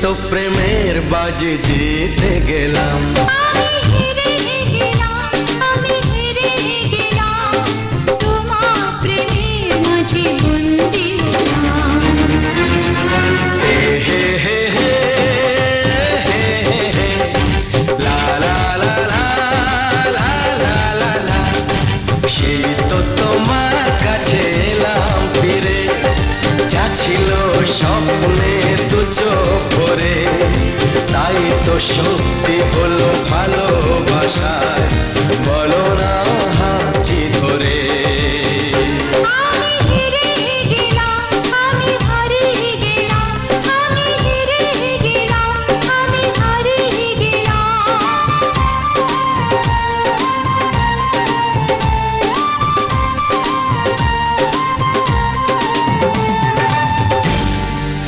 তো প্রেমের বাজি জিতে গেলাম। আমি হেরে গেলাম, আমি হেরে গেলাম, তোমার প্রেমের মাঝে বন্দী হলাম। হে হে হে হে হে হে হে, লা লা লা লা লা লা লা লা। সেই তো তোমার কাছে এলাম ফিরে, যা ছিল স্বপ্নে দু চোখ ভরে, তাই তো সত্যি হলো ভালোবাসা।